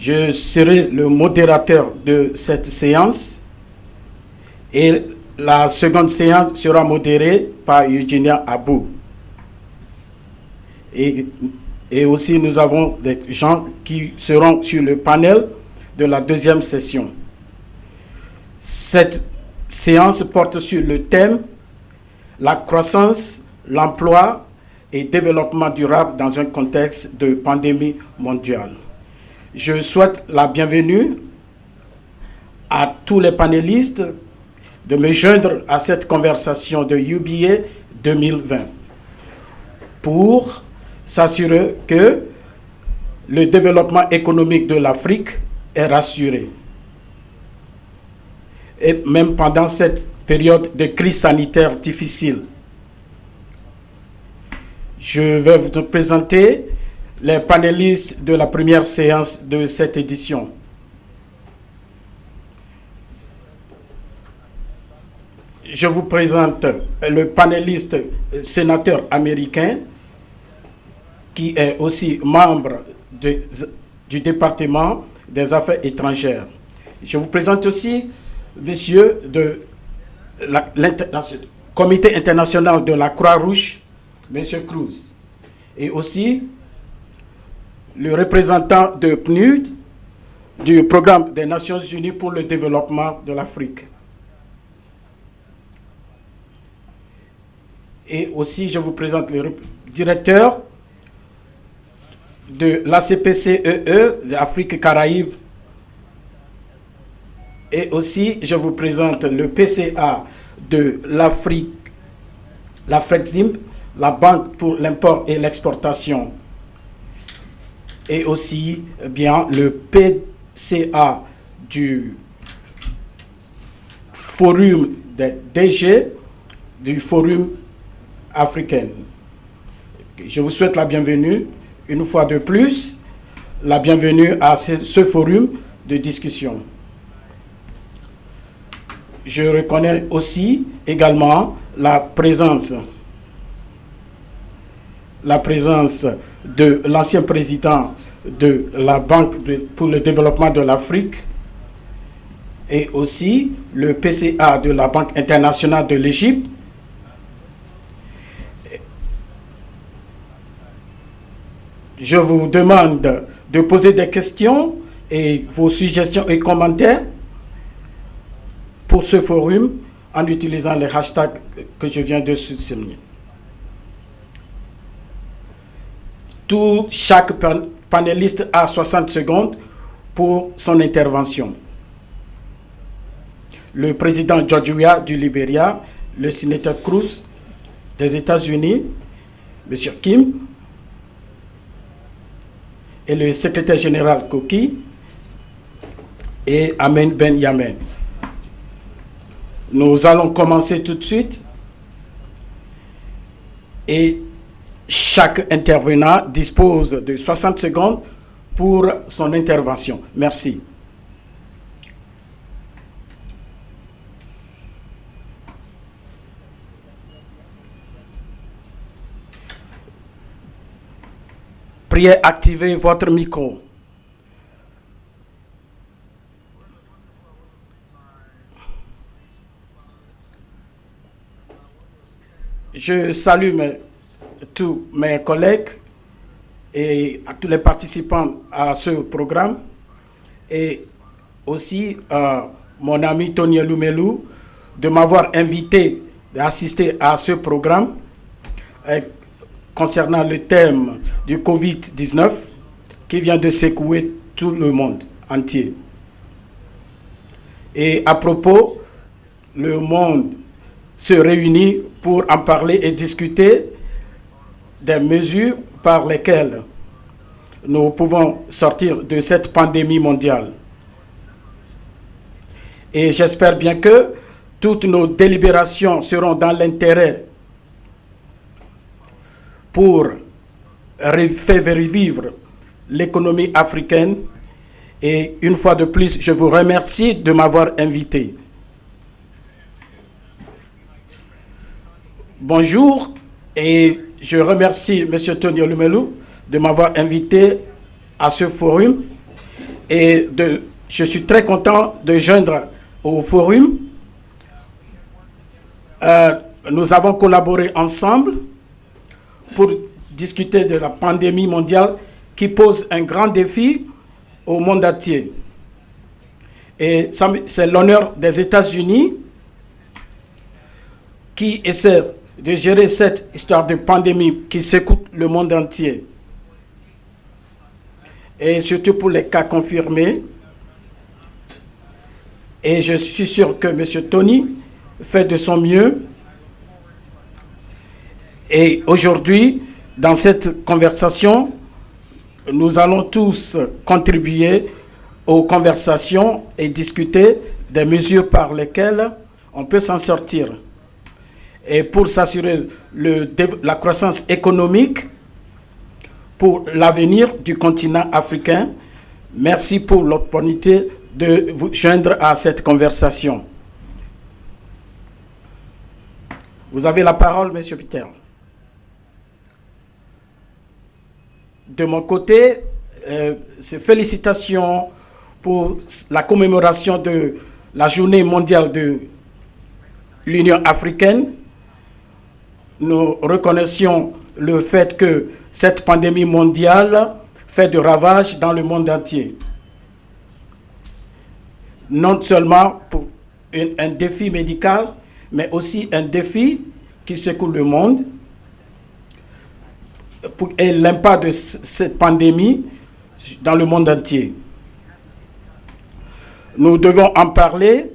Je serai le modérateur de cette séance et la seconde séance sera modérée par Eugenia Abou. Et aussi, nous avons des gens qui seront sur le panel de la deuxième session. Cette séance porte sur le thème « La croissance, l'emploi et développement durable dans un contexte de pandémie mondiale ». Je souhaite la bienvenue à tous les panélistes de me joindre à cette conversation de UBA 2020 pour s'assurer que le développement économique de l'Afrique est rassuré. Et même pendant cette période de crise sanitaire difficile. Je vais vous présenter les panélistes de la première séance de cette édition. Je vous présente le panéliste sénateur américain qui est aussi membre du département des affaires étrangères. Je vous présente aussi monsieur de Comité international de la Croix-Rouge, monsieur Cruz, et aussi le représentant de PNUD, du Programme des Nations Unies pour le développement de l'Afrique. Et aussi, je vous présente le directeur de l'ACPCEE, l'Afrique Caraïbes. Et aussi, je vous présente le PCA de l'Afrique, la FREXIM, la Banque pour l'import et l'exportation. Et aussi, bien, le PCA du Forum des DG, du Forum africain. Je vous souhaite la bienvenue, une fois de plus, la bienvenue à ce forum de discussion. Je reconnais aussi également la présence de l'ancien président de la Banque pour le développement de l'Afrique et aussi le PCA de la Banque internationale de l'Égypte. Je vous demande de poser des questions et vos suggestions et commentaires pour ce forum en utilisant les hashtags que je viens de souligner. Chaque panéliste a 60 secondes pour son intervention. Le président George Weah du Libéria, le sénateur Cruz des États-Unis, M. Kim, et le secrétaire général Koki et Amen Ben Yamen. Nous allons commencer tout de suite et chaque intervenant dispose de 60 secondes pour son intervention. Merci. Priez activer votre micro. Je salue tous mes collègues et à tous les participants à ce programme et aussi mon ami Tony Lumelu de m'avoir invité à assister à ce programme concernant le thème du Covid-19 qui vient de secouer tout le monde entier. Et à propos, le monde se réunit pour en parler et discuter des mesures par lesquelles nous pouvons sortir de cette pandémie mondiale. Et j'espère bien que toutes nos délibérations seront dans l'intérêt pour faire revivre l'économie africaine. Et une fois de plus, je vous remercie de m'avoir invité. Bonjour, et je remercie M. Tony Lumelu de m'avoir invité à ce forum. Je suis très content de joindre au forum. Nous avons collaboré ensemble pour discuter de la pandémie mondiale qui pose un grand défi au monde entier. Et c'est l'honneur des États-Unis qui essaie de gérer cette histoire de pandémie qui secoue le monde entier. Et surtout pour les cas confirmés. Et je suis sûr que M. Tony fait de son mieux. Et aujourd'hui, dans cette conversation, nous allons tous contribuer aux conversations et discuter des mesures par lesquelles on peut s'en sortir. Et pour s'assurer la croissance économique pour l'avenir du continent africain, merci pour l'opportunité de vous joindre à cette conversation. Vous avez la parole, M. Peter. De mon côté, félicitations pour la commémoration de la journée mondiale de l'Union africaine. Nous reconnaissons le fait que cette pandémie mondiale fait de ravages dans le monde entier. Non seulement pour un défi médical, mais aussi un défi qui secoue le monde. Et l'impact de cette pandémie dans le monde entier. Nous devons en parler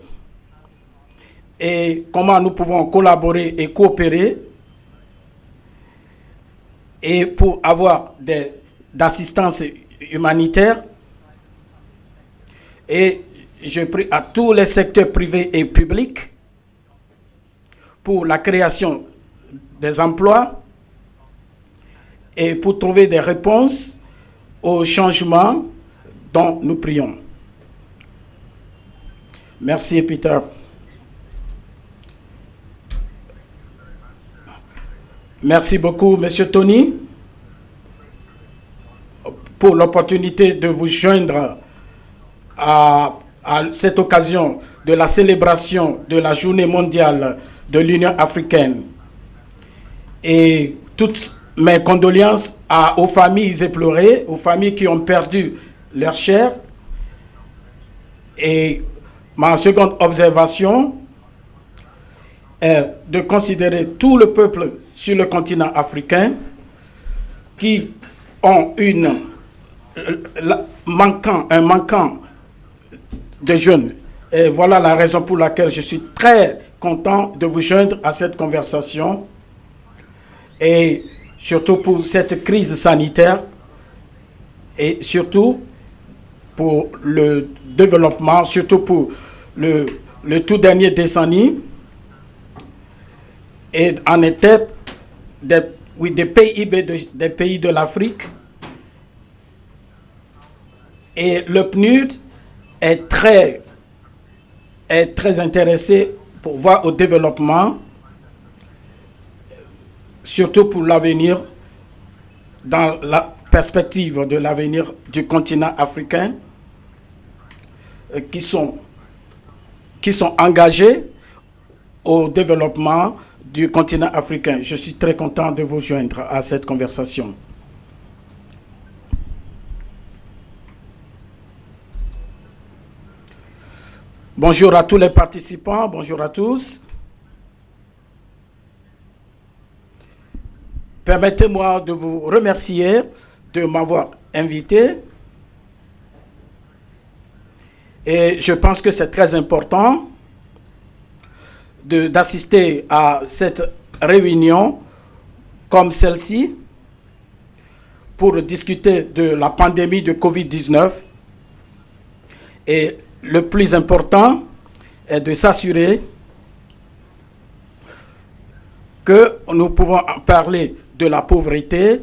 et comment nous pouvons collaborer et coopérer et pour avoir d'assistance humanitaire. Et je prie à tous les secteurs privés et publics pour la création des emplois et pour trouver des réponses aux changements dont nous prions. Merci, Peter. Merci beaucoup, Monsieur Tony, pour l'opportunité de vous joindre à cette occasion de la célébration de la Journée mondiale de l'Union africaine. Et toutes mes condoléances aux familles éplorées, aux familles qui ont perdu leur chair. Et ma seconde observation est de considérer tout le peuple sur le continent africain qui ont un manquant de jeunes. Et voilà la raison pour laquelle je suis très content de vous joindre à cette conversation. Et surtout pour cette crise sanitaire et surtout pour le développement, surtout pour le tout dernier décennie. Et en était des PIB des pays de l'Afrique. Et le PNUD est très intéressé pour voir au développement, surtout pour l'avenir, dans la perspective de l'avenir du continent africain, qui sont engagés au développement du continent africain. Je suis très content de vous joindre à cette conversation. Bonjour à tous les participants, bonjour à tous. Permettez-moi de vous remercier de m'avoir invité. Et je pense que c'est très important d'assister à cette réunion comme celle-ci pour discuter de la pandémie de Covid-19. Et le plus important est de s'assurer que nous pouvons parler de la pauvreté,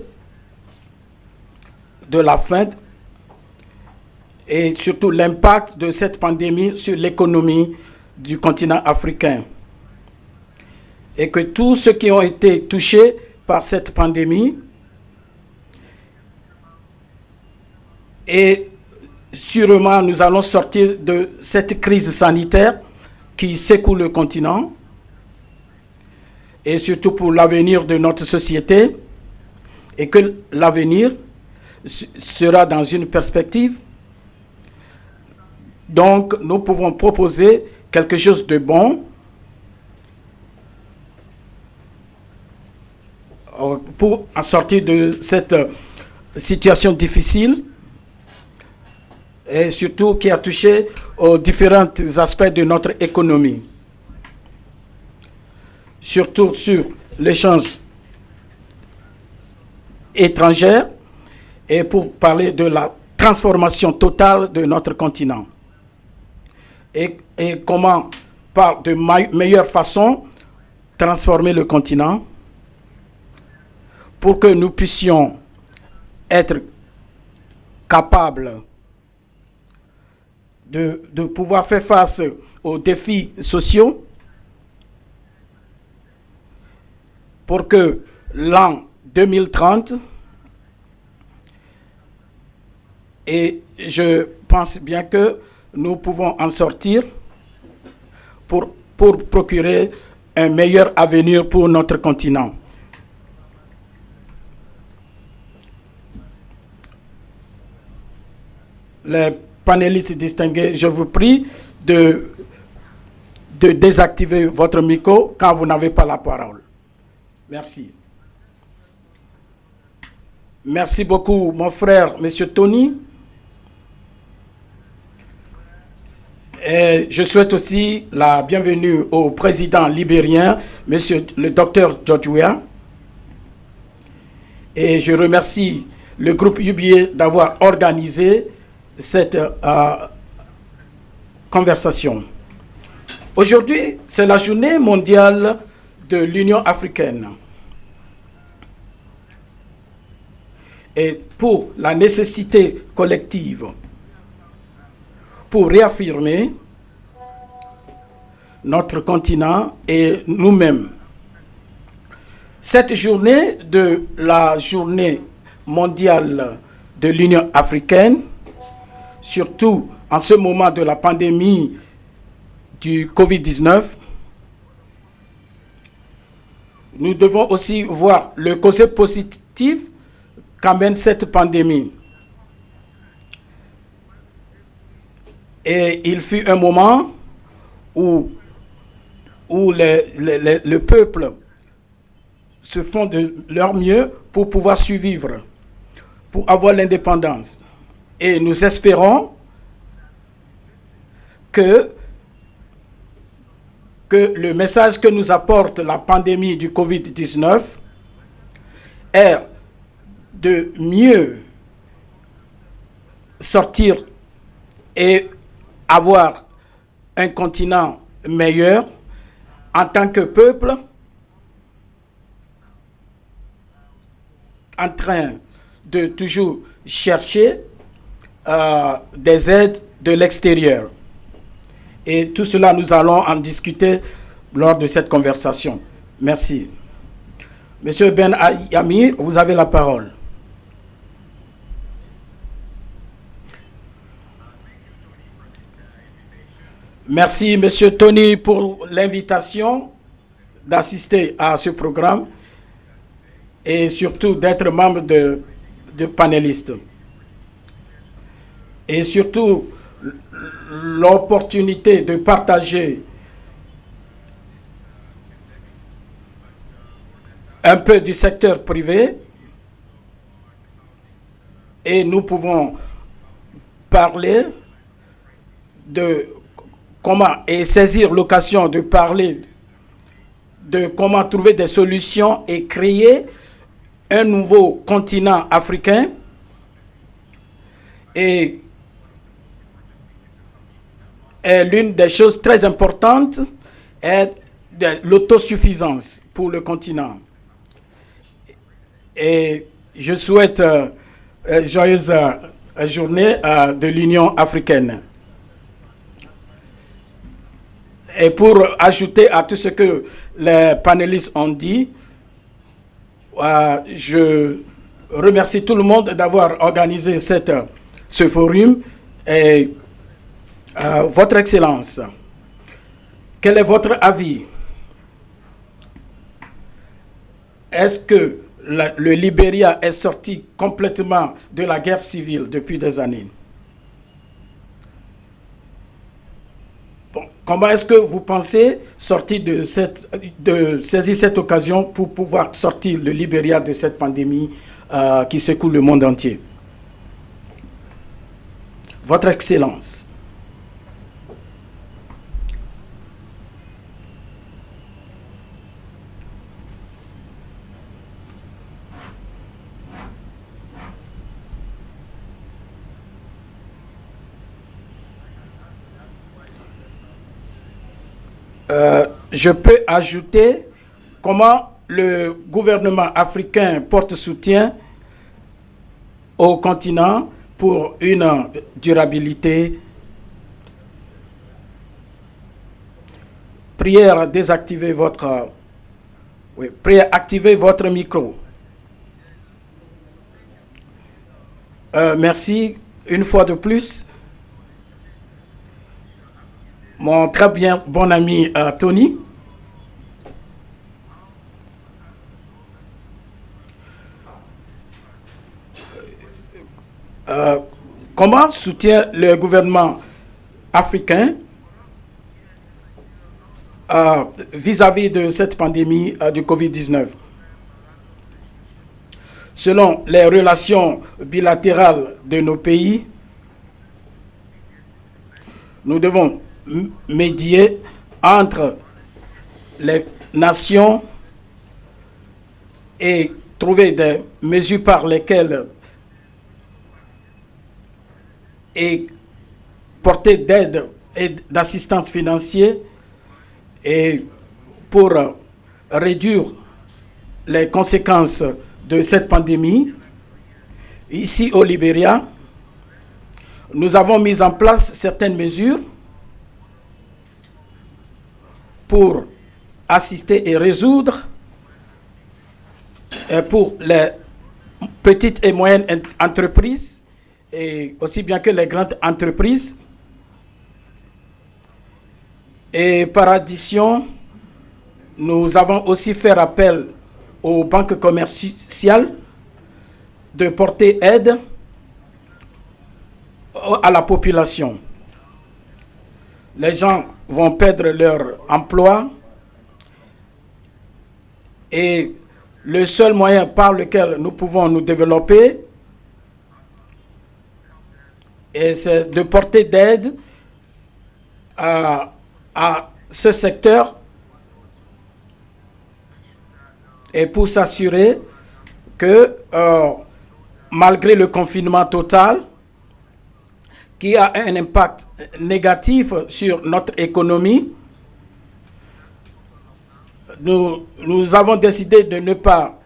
de la faim et surtout l'impact de cette pandémie sur l'économie du continent africain. Et que tous ceux qui ont été touchés par cette pandémie et sûrement, nous allons sortir de cette crise sanitaire qui secoue le continent, et surtout pour l'avenir de notre société, et que l'avenir sera dans une perspective. Donc, nous pouvons proposer quelque chose de bon pour en sortir de cette situation difficile et surtout qui a touché aux différents aspects de notre économie. Surtout sur l'échange étranger et pour parler de la transformation totale de notre continent. Et comment, par de meilleure façon, transformer le continent pour que nous puissions être capables de pouvoir faire face aux défis sociaux, pour que l'an 2030, et je pense bien que nous pouvons en sortir pour procurer un meilleur avenir pour notre continent. Les panélistes distingués, je vous prie de désactiver votre micro quand vous n'avez pas la parole. Merci. Merci beaucoup, mon frère, Monsieur Tony. Et je souhaite aussi la bienvenue au président libérien, Monsieur le docteur George Weah. Et je remercie le groupe UBA d'avoir organisé cette conversation. Aujourd'hui, c'est la journée mondiale de l'Union africaine. Et pour la nécessité collective, pour réaffirmer notre continent et nous-mêmes. Cette journée de la journée mondiale de l'Union africaine, surtout en ce moment de la pandémie du Covid-19, nous devons aussi voir le côté positif qu'amène cette pandémie. Et il fut un moment où le peuple se font de leur mieux pour pouvoir survivre, pour avoir l'indépendance. Et nous espérons que le message que nous apporte la pandémie du Covid-19 est de mieux sortir et avoir un continent meilleur en tant que peuple, en train de toujours chercher des aides de l'extérieur. Et tout cela, nous allons en discuter lors de cette conversation. Merci. Monsieur Ben Amir, vous avez la parole. Merci, Monsieur Tony, pour l'invitation d'assister à ce programme et surtout d'être membre de panélistes. Et surtout, l'opportunité de partager un peu du secteur privé et nous pouvons parler de comment et saisir l'occasion de parler de comment trouver des solutions et créer un nouveau continent africain et l'une des choses très importantes est l'autosuffisance pour le continent. Et je souhaite joyeuse journée de l'Union africaine. Et pour ajouter à tout ce que les panélistes ont dit, je remercie tout le monde d'avoir organisé ce forum Et, Votre Excellence, quel est votre avis? Est-ce que le Libéria est sorti complètement de la guerre civile depuis des années? Bon, comment est-ce que vous pensez saisir cette occasion pour pouvoir sortir le Libéria de cette pandémie qui secoue le monde entier? Votre Excellence. Je peux ajouter comment le gouvernement africain porte soutien au continent pour une durabilité. Prière, désactiver votre... Oui, prière, activer votre micro. Merci une fois de plus. Mon très bien bon ami Tony. Comment soutient le gouvernement africain vis-à-vis de cette pandémie du Covid-19? Selon les relations bilatérales de nos pays, nous devons médier entre les nations et trouver des mesures par lesquelles et porter d'aide et d'assistance financière et pour réduire les conséquences de cette pandémie. Ici au Libéria, nous avons mis en place certaines mesures pour assister et résoudre pour les petites et moyennes entreprises et aussi bien que les grandes entreprises. Et par addition, nous avons aussi fait appel aux banques commerciales de porter aide à la population. Les gens vont perdre leur emploi et le seul moyen par lequel nous pouvons nous développer c'est de porter d'aide à ce secteur et pour s'assurer que malgré le confinement total qui a un impact négatif sur notre économie, nous avons décidé de ne pas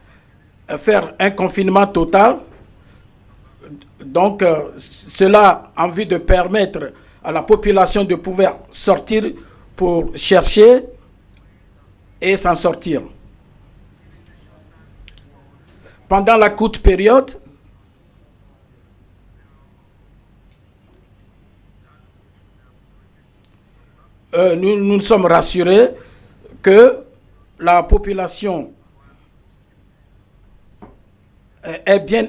faire un confinement total. Donc, cela en vue de permettre à la population de pouvoir sortir pour chercher et s'en sortir. Pendant la courte période, nous sommes rassurés que la population est bien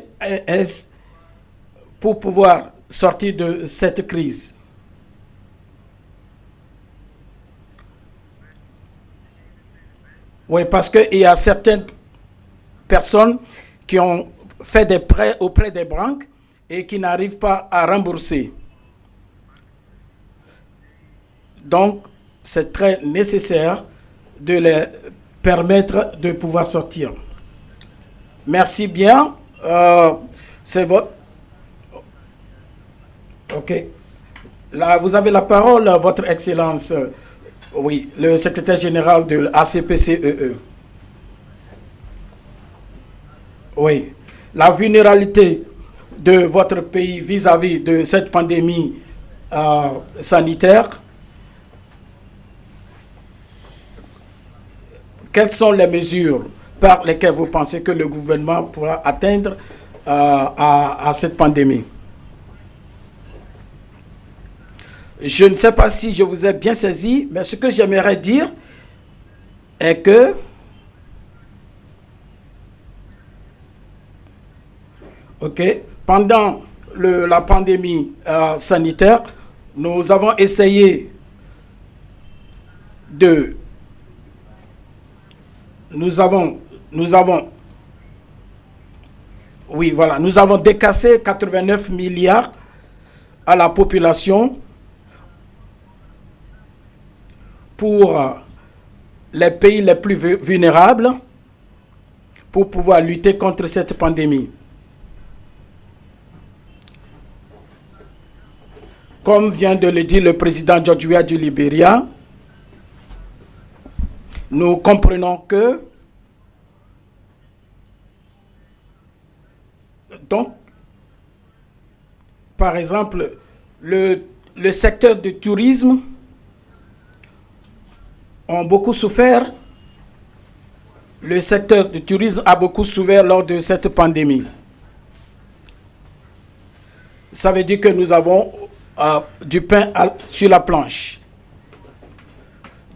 pour pouvoir sortir de cette crise. Oui, parce qu'il y a certaines personnes qui ont fait des prêts auprès des banques et qui n'arrivent pas à rembourser. Donc, c'est très nécessaire de les permettre de pouvoir sortir. Merci bien. C'est votre... OK. Là, vous avez la parole, Votre Excellence. Oui, le secrétaire général de l'ACPCEE. Oui. La vulnérabilité de votre pays vis-à-vis de cette pandémie sanitaire. Quelles sont les mesures par lesquelles vous pensez que le gouvernement pourra atteindre à cette pandémie? Je ne sais pas si je vous ai bien saisi, mais ce que j'aimerais dire est que pendant la pandémie sanitaire, nous avons essayé de... Nous avons décaissé 89 milliards à la population pour les pays les plus vulnérables pour pouvoir lutter contre cette pandémie. Comme vient de le dire le président George Weah du Libéria, nous comprenons que donc, par exemple, le secteur du tourisme a beaucoup souffert. Le secteur du tourisme a beaucoup souffert lors de cette pandémie. Ça veut dire que nous avons du pain sur la planche.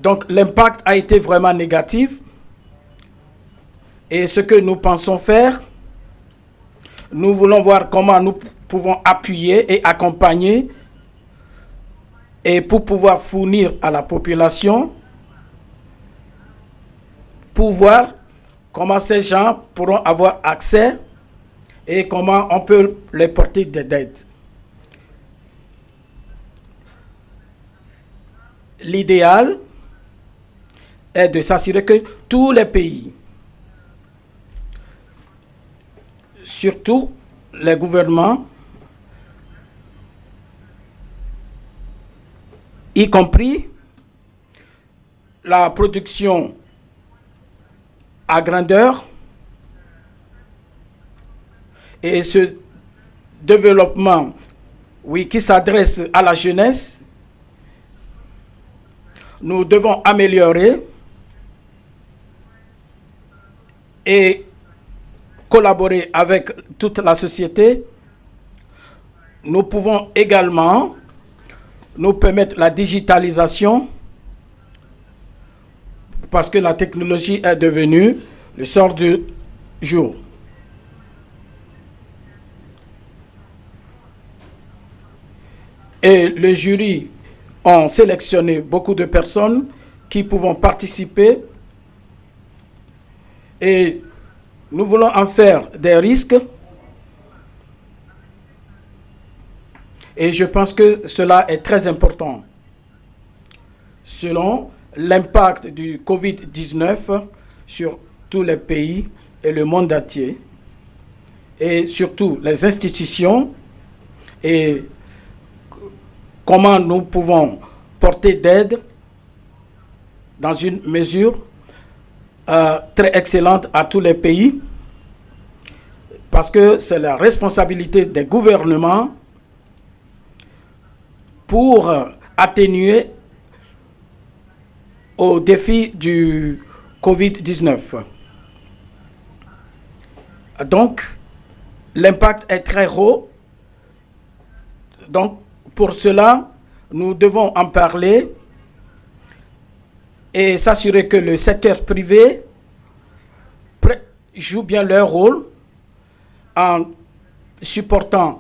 Donc l'impact a été vraiment négatif. Et ce que nous pensons faire, nous voulons voir comment nous pouvons appuyer et accompagner et pour pouvoir fournir à la population, pour voir comment ces gens pourront avoir accès et comment on peut les porter d'aide. L'idéal est de s'assurer que tous les pays, surtout les gouvernements, y compris la production à grandeur et ce développement, qui s'adresse à la jeunesse, nous devons améliorer et collaborer avec toute la société. Nous pouvons également nous permettre la digitalisation parce que la technologie est devenue le sort du jour. Et le jury ont sélectionné beaucoup de personnes qui pourront participer et nous voulons en faire des risques et je pense que cela est très important. Selon l'impact du Covid-19 sur tous les pays et le monde entier et surtout les institutions et comment nous pouvons porter d'aide dans une mesure très excellente à tous les pays parce que c'est la responsabilité des gouvernements pour atténuer au défi du Covid-19. Donc, l'impact est très haut. Donc, pour cela, nous devons en parler et s'assurer que le secteur privé joue bien leur rôle en supportant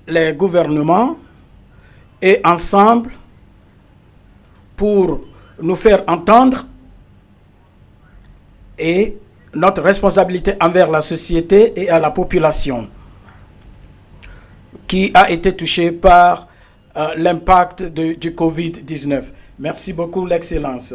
les gouvernements et ensemble pour nous faire entendre et notre responsabilité envers la société et à la population qui a été touchée par l'impact du Covid-19. Merci beaucoup, l'Excellence.